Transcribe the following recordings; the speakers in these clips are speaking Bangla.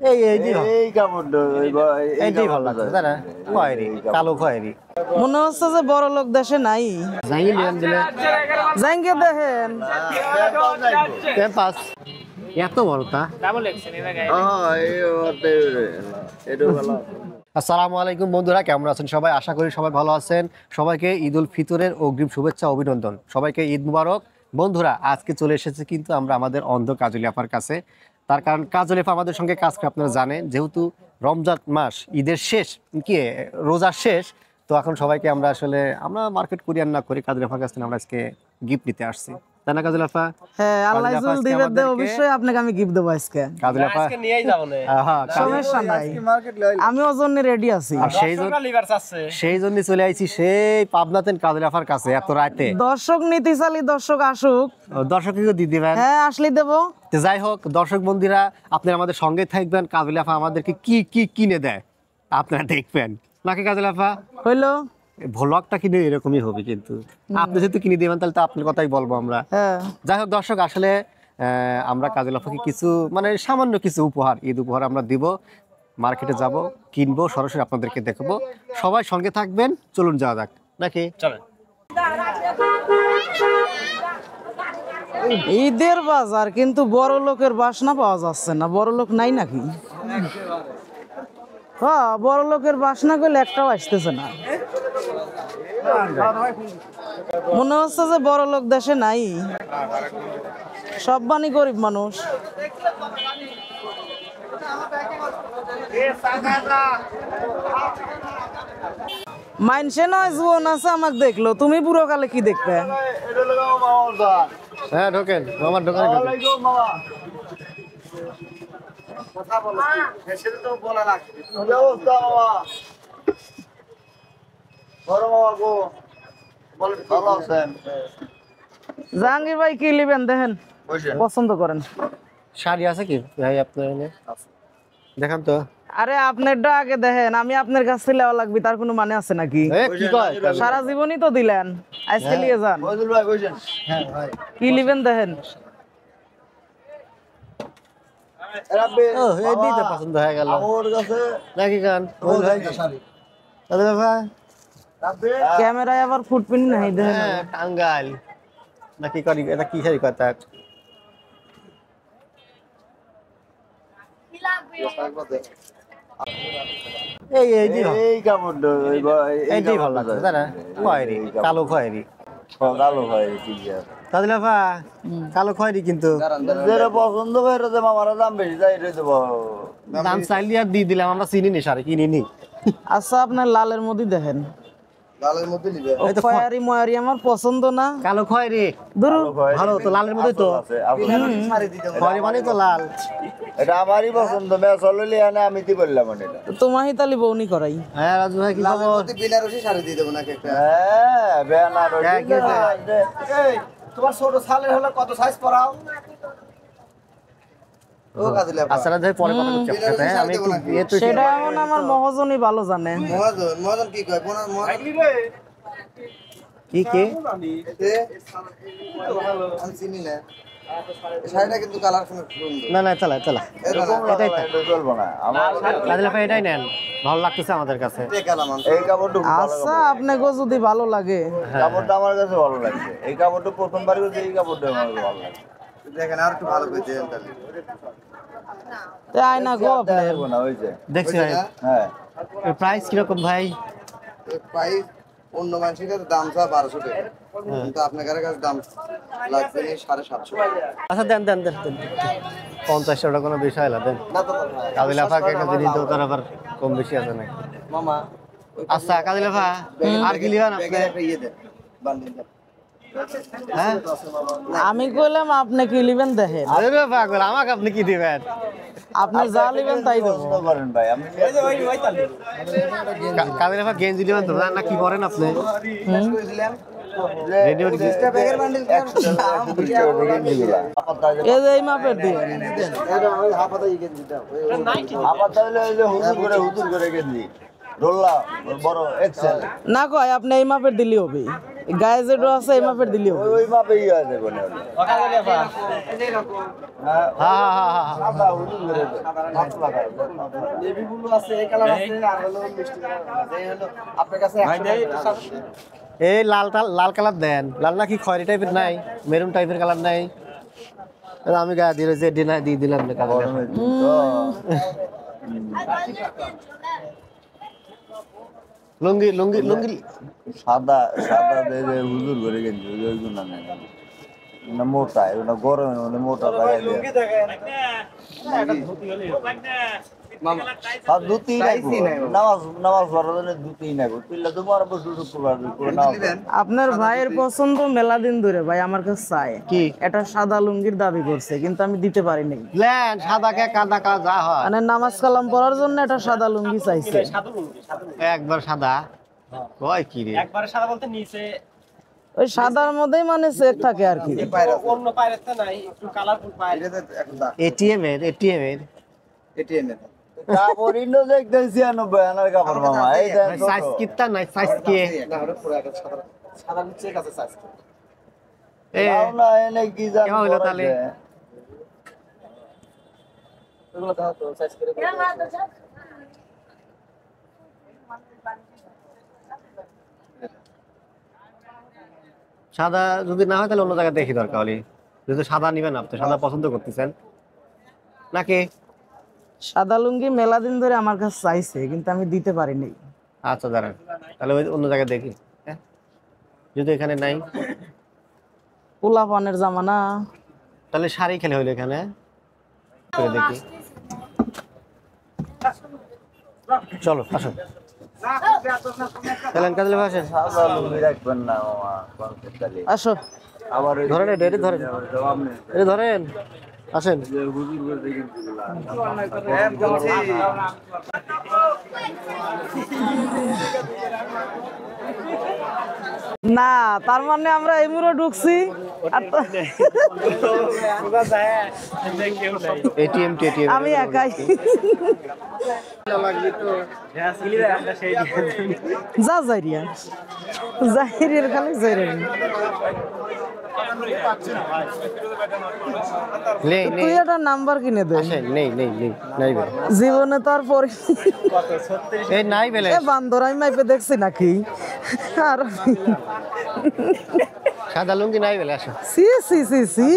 এই কাপড়টা এইটাই ভালো লাগছে তাই না? খয়েরি, কালো খয়েরি। মনে হচ্ছে যে বড় লোক দেশে নাই। জাঙ্গি লিয়ান দিলে জাঙ্গে দেখেন ক্যাম্পাস এত বড় তা। আসসালামু আলাইকুম বন্ধুরা, কেমন আছেন সবাই? আশা করি সবাই ভালো আছেন। সবাইকে ঈদ উল ফিতরের অগ্রিম শুভেচ্ছা, অভিনন্দন। সবাইকে ঈদ মুবারক। বন্ধুরা, আজকে চলে এসেছে কিন্তু আমরা আমাদের অন্ধ কাজলি আপার কাছে। তার কারণ কাজলি আপা আমাদের সঙ্গে কাজ করে, আপনারা জানেন, যেহেতু রমজান মাস, ঈদের শেষ, কি রোজার শেষ, তো এখন সবাইকে আমরা মার্কেট করি আর না করি, কাজলি আপার কাছ থেকে আমরা আজকে গিফট নিতে আসছি, তাই না কাজলি আপা? হ্যাঁ, আল্লাহ জুল দিবে দে, অবশ্যই আপনাকে আমি গিফট দেব আজকে। কাজলি আপা আজকে নিয়েই যাব না, হ্যাঁ, সমস্যা নাই, আমি ওর জন্য রেডি আছি। আর সেই জন্য চলে আইছি সেই পাবনাতেন কাজলি আপার কাছে এত রাতে। দর্শক নীতি চালি, দর্শক আসুক, দর্শককে দিয়ে দিবেন। হ্যাঁ, আসলে দেব। তো যাই হোক, দর্শক বন্ধুরা, আপনারা আমাদের সঙ্গে থাকবেন। কাজলি আপা আমাদেরকে কি কি কিনে দেয় আপনারা দেখবেন নাকি কাজলি আপা? হইলো ভ্লগটা কিনে এরকমই হবে, কিন্তু আপনি যেহেতু কিনে দিবেন তাহলে তো আপনার কথাই বলবো আমরা। হ্যাঁ, যাই হোক দর্শক, আসলে আমরা কাজলি আপাকে কিছু সামান্য কিছু উপহার, ঈদ উপহার আমরা দিব। মার্কেটে যাব, কিনবো, সরাসরি আপনাদেরকে দেখবো। সবাই সঙ্গে থাকবেন, চলুন যাওয়া যাক নাকি? চলেন। ঈদের বাজার, কিন্তু বড় লোকের বাসনা পাওয়া যাচ্ছে না। বড় লোক নাই নাকি? হ্যাঁ, বড় লোকের বাসনা করলে একটাও আসতেছে না। মনে হচ্ছে যে বড় লোক দেশে নাই, সব বানি গরিব মানুষ। মাইনসে নয় জুয়ন আছে, আমাকে দেখলো, তুমি বুড়ো কালে কি দেখবে? হ্যাঁ, ঢোকেন মামার দোকানে ঢোকেন। জাহাঙ্গীর ভাই কি নেবেন দেখেন, পছন্দ করেন। শাড়ি আছে কি ভাই আপনার এনে? দেখান তো। আরে আপনারটা আগে দেখেন, আমি আপনার কাছ থেকে লেওয়া লাগবে তার কোনো মানে আছে নাকি? কি কয়? সারা জীবনই তো দিলেন, আজকে নিয়ে যান। কি নেবেন দেখেন। এই তো পছন্দ হয়ে গেল নাকি গান? ক্যামেরায় আবার ফুটপ্রিন্ট নাই দেখেন। টাঙ্গাইল নাকি করি, এটা কি শাড়ি কথা? এই কাপড়টা এইটাই ভালো লাগছে তাই না? খয়েরি, কালো খয়েরি। কালো খয়েরি ঠিক আছে কাজলি আপা, কালো খয়েরি কিন্তু যেটা পছন্দ করে যে মামারা দাম বেশি যায়, এটাই দেবো। দাম চাইলে আর দিয়ে দিলাম, আমরা চিনি নি, শাড়ি কিনিনি। আচ্ছা, আপনার লালের মধ্যে দেখেন। লালের মধ্যে নিবে? খয়েরি ময়ারি আমার পছন্দ না। কালো খয়েরি ভালো তো, লালের মধ্যে তো খয়েরি মানে তো লাল। এটা আমারই পছন্দ, মেসলি আনে আমি দি বললাম এটা। তোমার হিতালি বউনি করাই। হ্যাঁ রাজু ভাই, কি খবর? বেনারসি শাড়ি দিয়ে দেবো নাকি একটা? হ্যাঁ বেনারসি। এই তোমার ছোট শালের হলো কত সাইজ পরাও? ও কাজলি আপা, আচ্ছা রাজু ভাই, পরে কথা বলছি আপনার সাথে। হ্যাঁ, আমি একটু সেটা এমন আমার মহাজনই ভালো জানে। মহাজন কি কয়? মহাজন কি কে আমি চিনি না। শাড়িটা কিন্তু কালার সুন্দর। না চালা এটাই চলবো না আমার কাজলি আপা, এটাই নেন, ভালো লাগতেছে আমাদের কাছে। এই কাপড়টা আচ্ছা, আপনাকে যদি ভালো লাগে। কাপড়টা আমার কাছে ভালো লাগছে। এই কাপড়টা প্রথমবার এই কাপড়টা আমার ভালো লাগছে। দেখেন আর একটু ভালো করে দেন তাহলে। তাই না গো আপনার? দেখছি ভাই। হ্যাঁ, এর প্রাইস কিরকম ভাই? এই প্রাইস অন্য মানুষের কাছে দাম চা 1200 টাকা, কিন্তু আপনার কাছে দাম লাগবে 750। আচ্ছা দেন 50 টাকা কোনো বিষয় না, দেন। কাজলি আপাকে একটা জিনিস দেবো, তার আবার কম বেশি আছে নাকি মামা? আচ্ছা কাজলি আপা, আর কি লিবেন আপনি? ইয়ে দেন, বান্ডিল দেন। হ্যাঁ, আমি কইলাম আপনি কি নেবেন দেখেন। আরে রে পাগল, আমাকে আপনি কি দিবেন? আপনি যা নেবেন তাই দেবো। করেন ভাই, আমি কাজলি আপা গেঞ্জি দিবেন তো না কি করেন আপনি? রেডিও ব্যাগের বান্ডিল এই যে এই মাপের দিয়ে এটা ওই হাফাতা ই গেঞ্জি দাও। হাফাতা হইলে হুজুর করে গেঞ্জি রোল্লা বড় এক্সেল না কয়, আপনি এই মাপের দিলেই হবে। গায়ে যেটা আছে এই মাপের দিলেও ওই মাপে ইয়ে আছে কোনে হ্যাঁ হ্যাঁ হ্যাঁ হ্যাঁ সাদা হুজুর করে পাতলা গায়ে নেভি ব্লু আছে, এই কালার আছে, আর হলো মিষ্টি কালার আছে। এই হলো আপনার কাছে 100 এই লাল কালার দেন, লাল নাকি খয়েরি টাইপের নাই, মেরুন টাইপের কালার নাই? আমি গায়ে দিয়ে রয়েছে দিয়ে দিলাম না কালার। গরমের দিন তো লুঙ্গি লুঙ্গি লুঙ্গি সাদা সাদা দে দে হুজুর করে গেঞ্জি ওই গুণ না না মোটা এটা গরমে মানে মোটা লাগাই দিয়ে আর দুটি নামাজ নামাজ পড়ার দুটি না তুইলা তোমার বসু শুক্রবার করে নাও আপনার ভাইয়ের পছন্দ মেলা দিন ধরে ভাই আমার কাছে চাই কি এটা সাদা লুঙ্গির দাবি করছে কিন্তু আমি দিতে পারি নাই লেন সাদা কে কাদা কাদা যা হয় মানে নামাজ কালাম পড়ার জন্য এটা সাদা লুঙ্গি চাইছে একবার সাদা কয় কি রে একবারে সাদা বলতে নিচে ওই সাদার মধ্যেই মানে চেক থাকে আর কি অন্য পায়রেতে নাই, একটু কালারফুল পায়। এটাতে একটা দাগ, এটিএম এর ATM এর। কাপড় ইন্ডো দেখতেন 96 আনার কাপড় মামা এই দেন সাইজ কিত্তা নাই সাইজ কি না, ওটা পুরো একটা সাদা চেক আছে সাইজ। এ যাও না এনে কি জানো কেমন হলো তাহলে? এগুলো দাও তো সাইজ করে। সাদা যদি না হয় তাহলে অন্য জায়গায় দেখি দরকার হলে, যদি সাদা নিবেন আপনি সাদা পছন্দ করতেছেন নাকি? সাদা লুঙ্গি মেলা দিন ধরে আমার কাছে চাইছে কিন্তু আমি দিতে পারি নাই আচ্ছা দাঁড়ান তাহলে ওই অন্য জায়গায় দেখি, হ্যাঁ যদি এখানে নাই পোলা পানের জামানা তাহলে শাড়ি খেলে হইলো এখানে করে দেখি। চলো আসো তাহলে কাজলে ভাই আসেন। সাদা লুঙ্গি রাখবেন না মামা কনসেপ্টালি আসো আবার ওই ধরেন এটা ধরেন জবাব নেই এটা ধরেন আসেন। যে হুজুর করে দেখেন না তার মানে আমরা এই মুড়ো ঢুকছি আর এটিএম আমি একাই যা যাইরিয়া যাইরিয়ার খালি যাইরিয়া নেই তুই নেই একটা নাম্বার কিনে দে আসেন নেই নেই নেই নাই বেলে জীবনে তো আর পরে এই নাই বেলে এ বান্দর আমি মাইপে দেখছি নাকি আর সাদা লুঙ্গি নাই বেলে আসো। সি সি সি সি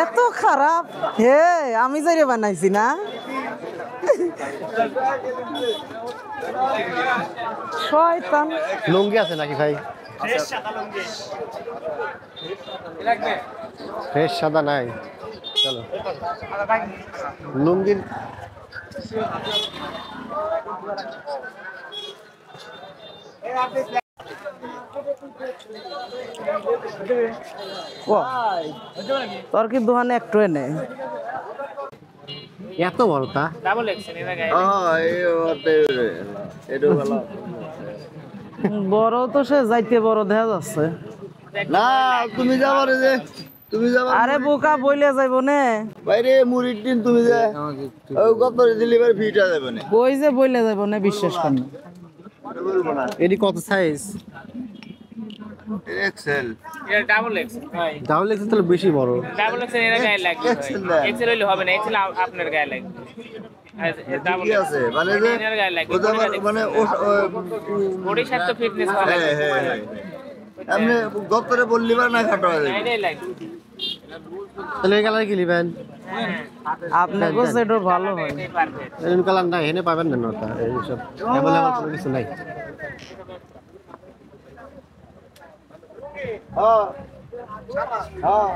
এত খারাপ হে আমি যাইরে বানাইছি না শয়তান লুঙ্গি আছে নাকি ভাই? ফ্রেশ সাদা নাই, চলো লুঙ্গির ও, তোর কি দোকানে একটু নেই এত বড়টা ডাবল এক্সেল এর গায়ে এটা ভালো বড় তো সে যাইতে বড় দেখা যাচ্ছে না তুমি যাবার যে তুমি যাবার আরে বোকা বইলে যাইব নে বাইরে মুড়ির দিন তুমি যে ওই কত ডেলিভারি ফিটা যাবে না কই যে বইলে যাইব না বিশ্বাস কর না বলবো না এটি কত সাইজ? এক্সেল এটা ডাবল এক্সেল ভাই, তাহলে একটু তাহলে বেশি বড়। ডাবল এক্সেল এর গায়ে লাগবে Excel ভাই, দেন। এক্সেল হইলে হবে না, এক্সেল আপনার গায়ে লাগবে। ডাবল কি আছে মানে যে এর গায়ে লাগবে, ওটা আবার মানে বডির সাথে ফিটনেস ভালো হ্যাঁ লাগবে, হ্যাঁ এমনি গতরে বললি বা না কাটা যাবে এটাই লাগবে। তাহলে এই কালার কি নেবেন? আপনার কাছে এটা ভালো হয় এটাই পারফেক্ট। এই কালার নাই এনে পাবেন না নটা এইসব অ্যাভেলেবল কোনো কিছু নাই। হ্যাঁ হ্যাঁ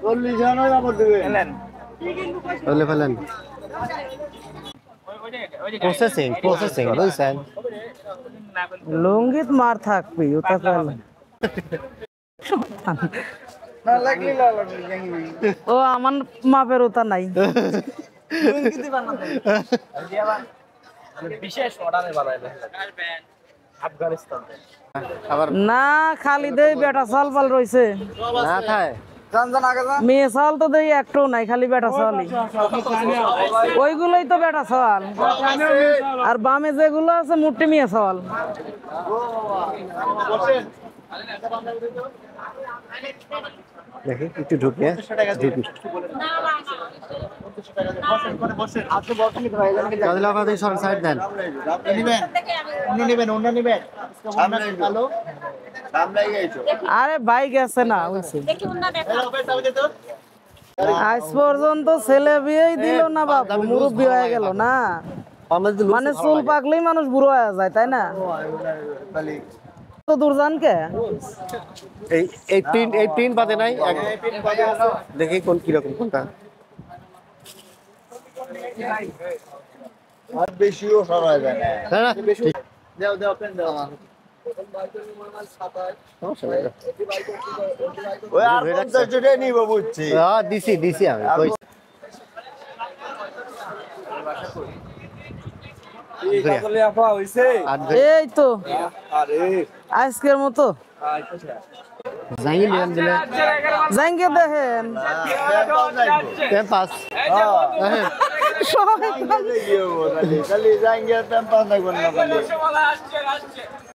40 আনা কাপড় দিবে তাহলে ফেলেন প্রসেসিং প্রসেসিং বুঝছেন? না বললে লুঙ্গিত মার থাকবি ওটা কালে না লাগলি ও আমার মাপের ওটা নাই বিশেষ অর্ডারে বানাইলে আফগানিস্তান আবার না খালি দেই বেটা সাল পাল রইছে না খায় যান যান আগে যান। মেয়ে সওয়াল তো দেখি একটাও নাই, খালি বেটা সওয়ালই। ওইগুলোই তো বেটা সওয়াল, আর বামে যেগুলো আছে মুট্টি মেয়ে সওয়াল। দেখি একটু ঢুকে ঢুকি। কাজল আপা দেখি সব সাইড দেন। আরে বাইক আছে না হইছে। আজ পর্যন্ত ছেলে বিয়েই দিল না বাবু, মুরব্বী হয়ে গেল না। আমাদের তো মানে চুল পাকলেই মানুষ বুড়ো হয়ে যায়, তাই না? তো দূর যান কে? এই প্রিন্ট বাদে নাই দেখি কোন কিরকম কোনটা। আর বেশিও সরাই যায় না। না না ঠিক। ওই আর 50 টাকা নিব বুঝছি। দিছি আমি কই। এই তো আজকের মতো জাইন নিয়ম দিলে জাঙ্গে দেখেন পাস সবাই খালি যাই গিয়ে 5 লাগবে না।